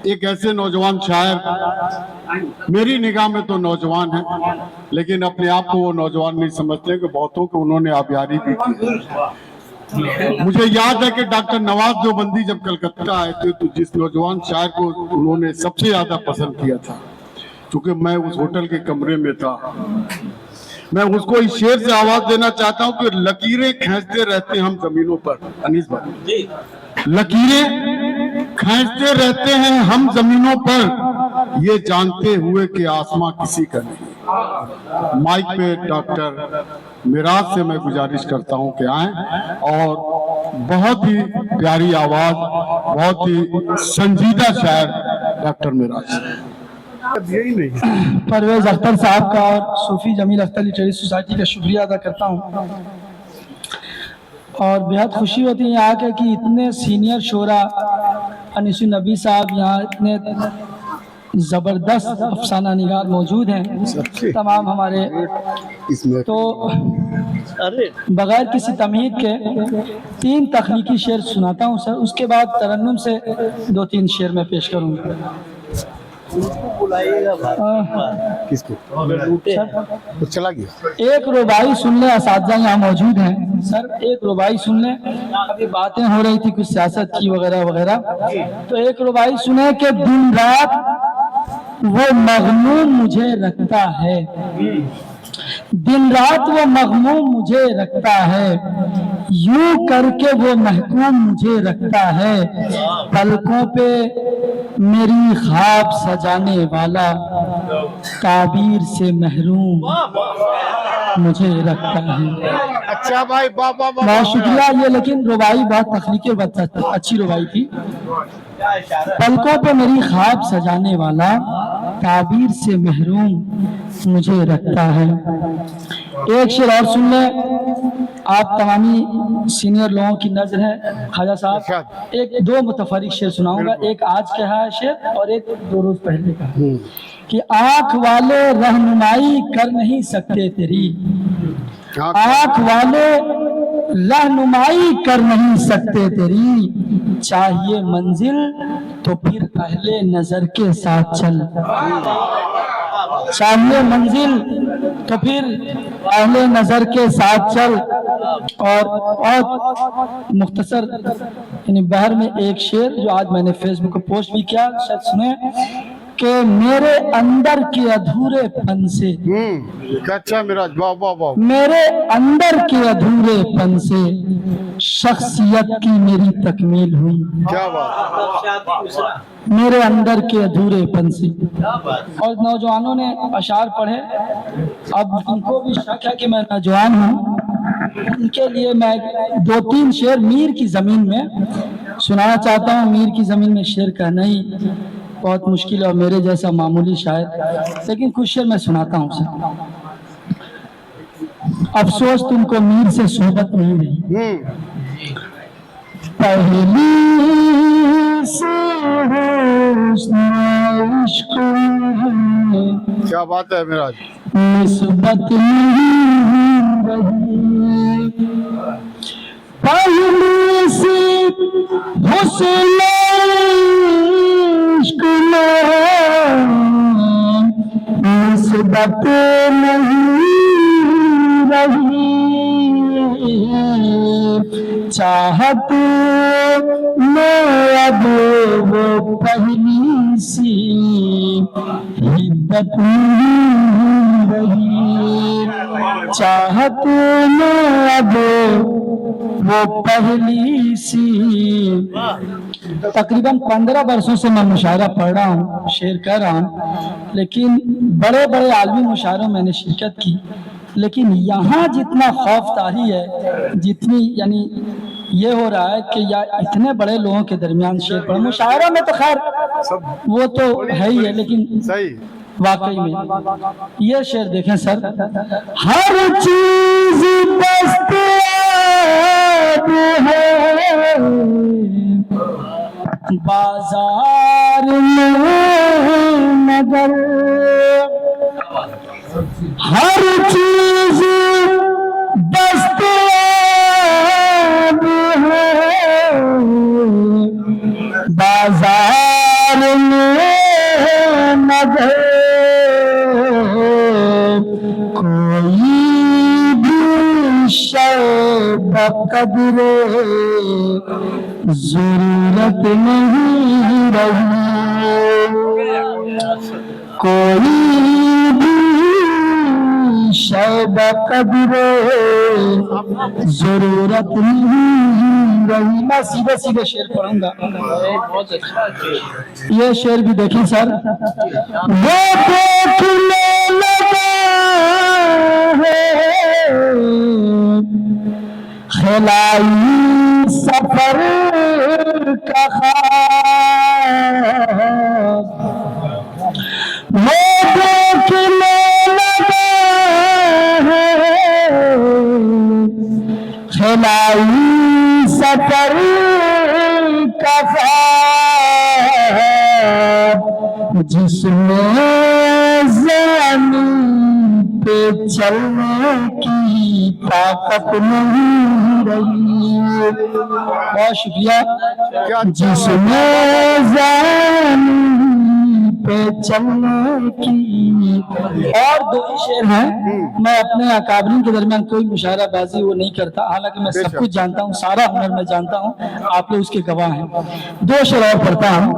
एक ऐसे नौजवान शायर, मेरी निगाह में तो नौजवान है, लेकिन अपने आप को वो नौजवान नहीं समझते कि बहुतों को उन्होंने आबियारी भी की। मुझे याद है कि डॉक्टर नवाज देवबंदी जब कलकत्ता आए थे तो जिस नौजवान शायर को उन्होंने सबसे ज्यादा पसंद किया था, क्योंकि मैं उस होटल के कमरे में था, मैं उसको इस शेर से आवाज देना चाहता हूं कि लकीरें खींचते रहते हम जमीनों पर। अनीस भाई, लकीरें खींचते रहते हैं हम जमीनों पर, ये जानते हुए कि आसमां किसी का नहीं। माइक पे डॉक्टर मिराज से मैं गुजारिश करता हूं कि आए और बहुत ही प्यारी आवाज, बहुत ही संजीदा शायर डॉक्टर मिराज। यही नहीं, परवेज अख्तर साहब का और सूफी जमील अख्तर लिटरेरी सोसाइटी का शुक्रिया अदा करता हूँ और बेहद खुशी होती है यहाँ के कि इतने सीनियर शोरा अनीसुल नबी साहब यहाँ इतने ज़बरदस्त अफसाना निगार मौजूद हैं तमाम हमारे। तो बगैर किसी तमहीद के 3 तख्लीकी शेर सुनाता हूँ सर, उसके बाद तरन्नुम से 2-3 शेर मैं पेश करूँगा। किसको तो चला गया। एक रुबाई सुन ले, असातिज़ा यहाँ मौजूद हैं सर, एक रुबाई सुन ले। अभी बातें हो रही थी कुछ सियासत की वगैरह वगैरह, तो एक रुबाई सुने कि दिन रात वो मगमूम मुझे रखता है, दिन रात वो मगमूम मुझे रखता है, यूं करके वो महकूम मुझे रखता है, पलकों पे मेरी ख्वाब सजाने वाला ताबीर से महरूम मुझे रखता है। अच्छा भाई, बाबा बहुत शुक्रिया ये, लेकिन रुबाई बहुत तख्लीकी अच्छी रुबाई थी। पलकों पे मेरी ख्वाब सजाने वाला ताबीर से महरूम मुझे रखता है। एक शेर और सुन ले, आप तमामी सीनियर लोगों की नजर है ख्वाजा साहब। एक 2 मुतफरिक शेर सुनाऊंगा, एक आज का है शेर और एक 2 रोज पहले का, कि आंख वाले रहनुमाई कर नहीं सकते तेरी, आंख वाले रहनुमाई कर नहीं सकते तेरी, चाहिए मंजिल तो फिर अहले नजर के साथ चल, चाहिए मंजिल तो फिर अहले नजर के साथ चल। और मुख्तसर यानी बहर में एक शेर जो आज मैंने फेसबुक पर पोस्ट भी किया, शायद सुने, कि मेरे अंदर के अधूरेपन से, अच्छा मिराज, वाह वाह वाह, मेरे अंदर के अधूरेपन से शख्सियत की मेरी तकमील हुई, क्या बात, मेरे अंदर के अधूरेपन से। और नौजवानों ने अशार पढ़े, अब उनको भी शक है कि मैं नौजवान हूँ, उनके लिए मैं 2-3 शेर मीर की जमीन में सुनाना चाहता हूँ। मीर की जमीन में शेर कहना ही बहुत मुश्किल है और मेरे जैसा मामूली शायर, लेकिन कुछ शेर मैं सुनाता हूँ सर। अफसोस तुमको मीर से सोहबत नहीं रही, पहली से इश्क में, क्या बात है मिराज, निस्बत नहीं रही, पहली से हुस्न इश्क में निस्बत नहीं रही, चाहत में अब वो पहली सी हिद्दत नहीं रही, चाहत में अब वो पहली सी। तकरीबन 15 वर्षों से मैं मुशायरा पढ़ रहा हूँ, शेर कह रहा हूँ, लेकिन बड़े बड़े आलमी मुशायरों में मैंने शिरकत की, लेकिन यहाँ जितना खौफतारी है, जितनी यानी ये हो रहा है कि या इतने बड़े लोगों के दरमियान शेर पढ़, मुशायरा में तो खैर वो तो है ही है, लेकिन सही वाकई में ये शेर देखें सर, हर चीज दस्तयाब है बाजार में मगर, हर चीज दस्तयाब है बाजार में अगर कोई भी शय बकदरे जरूरत नहीं रही, कोई भी शय बकदरे जरूरत नहीं रही। मैं सीधे सीधे शेर पढ़ूंगा, बहुत अच्छा। ये शेर भी देखिए सर। वो देखने लगा है खिलाई सफर का ख्वाब, वो देखने लगा है खिलाई सफर का ख्वाब, जिसमें ज़मीन पे चलने की ताकत नहीं रही। बहुत शुक्रिया। जिसमें ज़मीन पे चलने की। और दो ही शेर हैं। मैं अपने अकाबरीन के दरमियान कोई मुशायराबाजी वो नहीं करता, हालांकि मैं सब कुछ जानता हूँ, सारा हुनर मैं जानता हूँ, आप लोग उसके गवाह हैं। दो शेर और पढ़ता हूँ।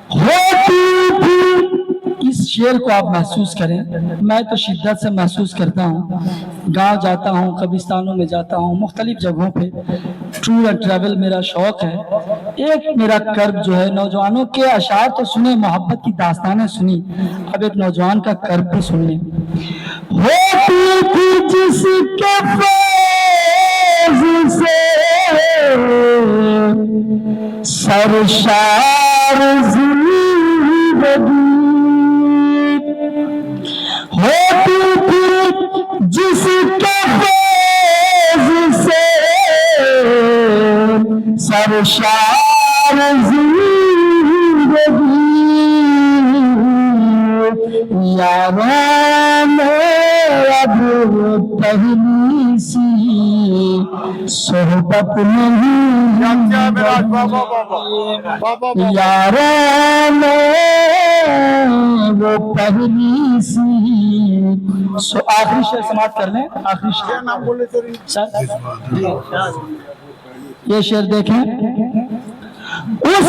होती थी, इस शेर को आप महसूस करें, मैं तो शिद्दत से महसूस करता हूँ। गांव जाता हूँ, कब्रिस्तानों में जाता हूँ, मुख्तलिफ जगहों पे टूर एंड ट्रैवल मेरा शौक है। एक मेरा कर्ब जो है, नौजवानों के अशार तो सुने, मोहब्बत की दास्तानें सुनी, अब एक नौजवान का कर्ब भी सुन लें। होती थी जिसके फैज़ से सरशार जिंदगी, होती थी जिसके फैज़ से सरशार जिंदगी, यारान अब पहली सी सोहबत नहीं, यारान वो पहली सी। सो आखिरी शेर समाप्त कर लें, आखिरी शेर नाम बोले सर। ये शेर देखें। उस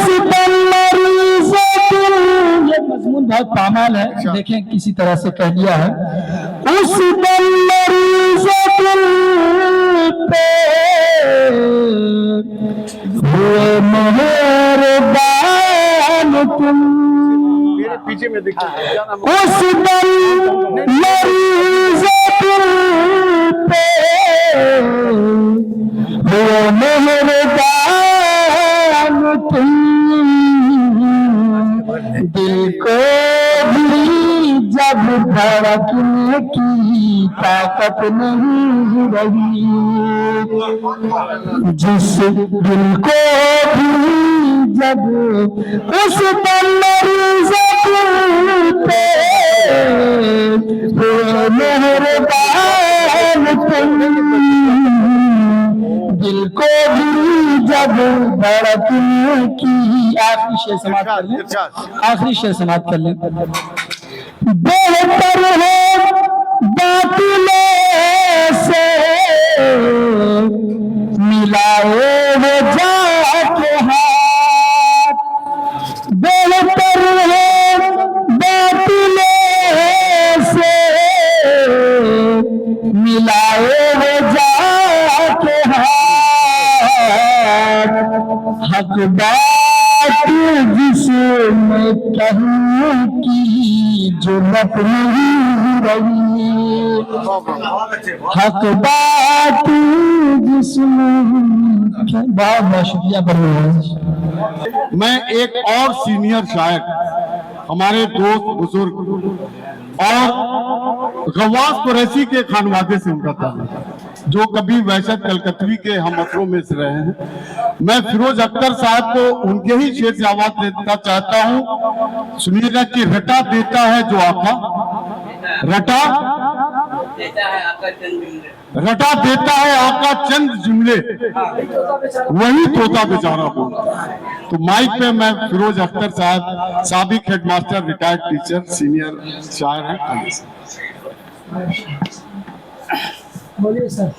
ये मजमून बहुत पामाल है, देखें किसी तरह से कह दिया है। उस पे हुए मेहरबान तुम, पीछे में देखिए उस पे हुए मेहरबान तुम, दिल को भी जब धड़कने की ताकत नहीं रही, जिस दिल को भी जब उस पे मेहरबान तुम, दिल को भी जब धड़कने की। आखिरी शेर समाप्त कर लें, आखिरी शेर समाप्त कर लें। बेहतर है बातिलों से मिलाए वो जाके हाथ, बेहतर है बातिलों से मिलाए वो जाके हाथ, हक बात जिसमें कहने की जुर्रत नहीं रही, हक बात जिसमें। बहुत बहुत शुक्रिया। मैं एक और सीनियर शायर, हमारे दोस्त बुजुर्ग और गवास कुरैशी के खानवादे से उनका ताल्लुक, जो कभी वहशत कलकत्वी के हम असरों में से रहे हैं। मैं फिरोज अख्तर साहब को उनके ही शेर से आवाज देना चाहता हूं। सुनिएगा कि रटा देता है जो आका, रटा देता है आका चंद रटा देता है आका चंद जुमले, वही तोता बेचारा बोलता है। तो माइक पे मैं फिरोज अख्तर साहब, साबिक हेडमास्टर, रिटायर्ड टीचर, सीनियर शायर हैं। बोलिए sir.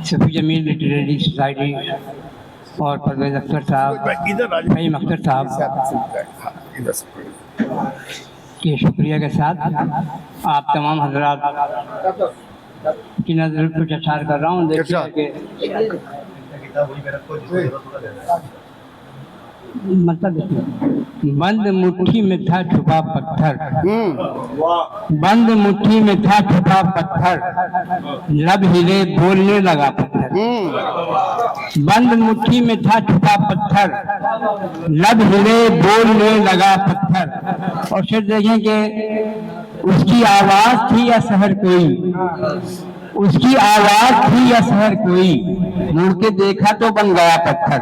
Shafi Jameel literary society और परवेज अख्तर साहब, फहीम अख्तर साहब के शुक्रिया के साथ आप तमाम हजरात की नजर कुछ अशार कर रहा हूँ। देखिए कि मतलब देखिए, बंद मुट्ठी में था छुपा पत्थर, बंद मुट्ठी में था छुपा पत्थर, लब हिले बोलने लगा पत्थर। बंद मुट्ठी में था छुपा पत्थर, लब हिले बोलने लगा पत्थर। और फिर देखें कि उसकी आवाज थी या शहर कोई, उसकी आवाज थी या शहर कोई, मुड़ के देखा तो बन गया पत्थर।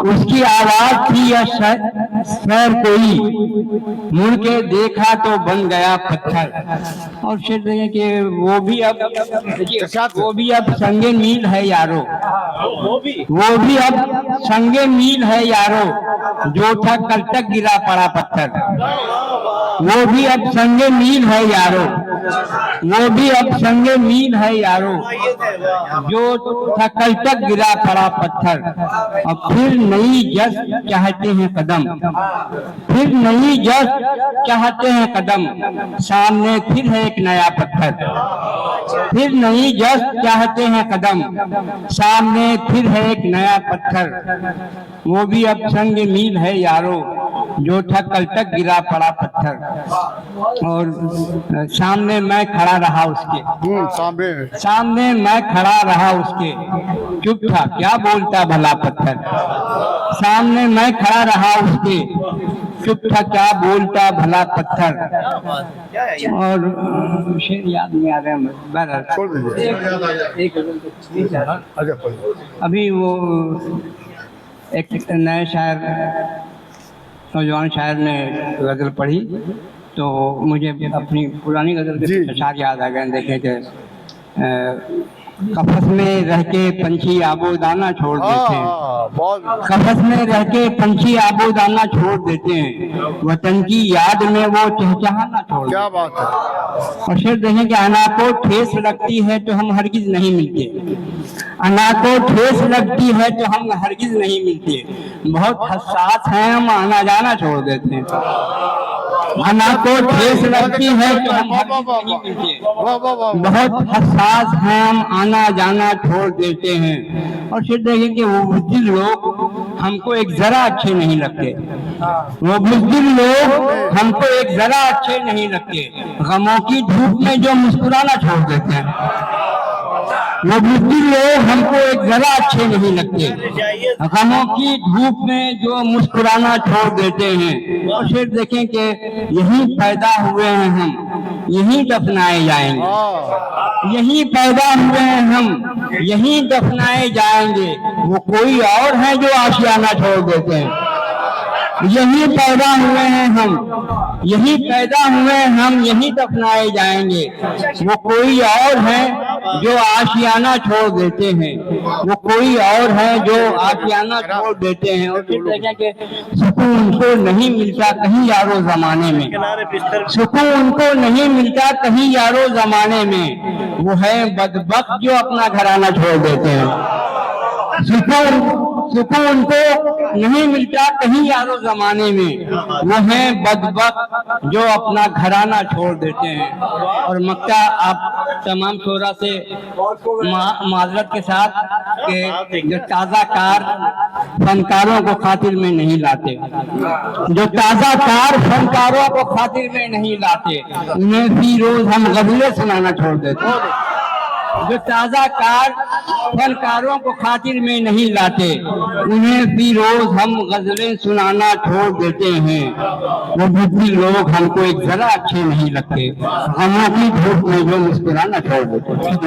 उसकी आवाज थी या शहर कोई, मुड़ के देखा तो बन गया पत्थर। और फिर देखें कि वो भी अब संगे मील है यारो, वो भी अब संगे मील है यारो, जो था कल तक गिरा पड़ा पत्थर। वो भी अब संगे मील है यारो, वो भी अब संगे मील है यारो, जो था कल तक गिरा पड़ा पत्थर। अब फिर नई जस चाहते हैं कदम, फिर नई जस चाहते हैं कदम, सामने फिर है एक नया पत्थर। फिर नई जस चाहते हैं कदम, सामने फिर है एक नया पत्थर। वो भी अब संग मील है यारो, जो था कल तक गिरा पड़ा पत्थर। और सामने मैं खड़ा रहा उसके, सामने मैं खड़ा रहा उसके, चुप था क्या बोलता भला पत्थर। सामने मैं खड़ा रहा उसके, चुप था क्या बोलता भला पत्थर। और शेर याद नहीं आ रहे अभी। वो एक नए शायर, नौजवान शायर ने गज़ल पढ़ी तो मुझे अपनी पुरानी गज़ल के अशार याद आ गए। देखें कि कफस में रह के पंछी आबो दाना छोड़ देते हैं, कफस में रह के पंछी आबो दाना छोड़ देते हैं, वतन की याद में वो चहचहाना छोड़। क्या बात है। और फिर देखें कि अना को ठेस लगती है तो हम हरगिज नहीं मिलते, अना को ठेस लगती है तो हम हरगिज नहीं मिलते, बहुत हसास हैं हम आना जाना छोड़ देते हैं। अना को ठेस लगती है तो हम हरगिज नहीं मिलते, बहुत हसास हैं हम आना जाना छोड़ देते हैं। और फिर देखें कि वो बुज़दिल लोग हमको एक जरा अच्छे नहीं लगते, वो बुज़दिल लोग हमको एक जरा अच्छे नहीं लगते, गमों की धूप में जो मुस्कुराना छोड़ देते हैं। वो बुज़दिल लोग हमको एक जरा अच्छे नहीं लगते, गमों की धूप में जो मुस्कुराना छोड़ देते हैं। और फिर देखें कि यहीं पैदा हुए हैं हम, यहीं दफनाए जाएंगे, यहीं पैदा हुए हैं हम, यहीं दफनाए जाएंगे, वो कोई और है जो आशियाना छोड़ देते हैं। यहीं पैदा हुए हैं हम, यहीं पैदा हुए हैं हम, यहीं दफनाए जाएंगे, वो कोई और है जो आशियाना छोड़ देते हैं, वो कोई और है जो आशियाना छोड़ देते हैं। और फिर देखें कि सुकून उनको नहीं मिलता कहीं यारो जमाने में, सुकून उनको नहीं मिलता कहीं यारो जमाने में, वो है बदबख्त जो अपना घराना छोड़ देते हैं। सुकून उनको नहीं मिलता कहीं यारो जमाने में, वो है बदबख्त जो अपना घराना छोड़ देते हैं। और मक्का आप तमाम शोरा से माजरत के साथ के जो ताज़ा कार फनकारों को खातिर में नहीं लाते, जो ताज़ा कार फनकारों को खातिर में नहीं लाते, उन्हें भी रोज हम गज़लें सुनाना छोड़ देते हैं। जो ताज़ा कार फनकारों को खातिर में नहीं लाते, उन्हें भी रोज हम गजलें सुनाना छोड़ देते हैं। वो बुज़दिल लोग हमको एक जरा अच्छे नहीं लगते, गमों की धूप में जो मुस्कुराना छोड़ देते हैं।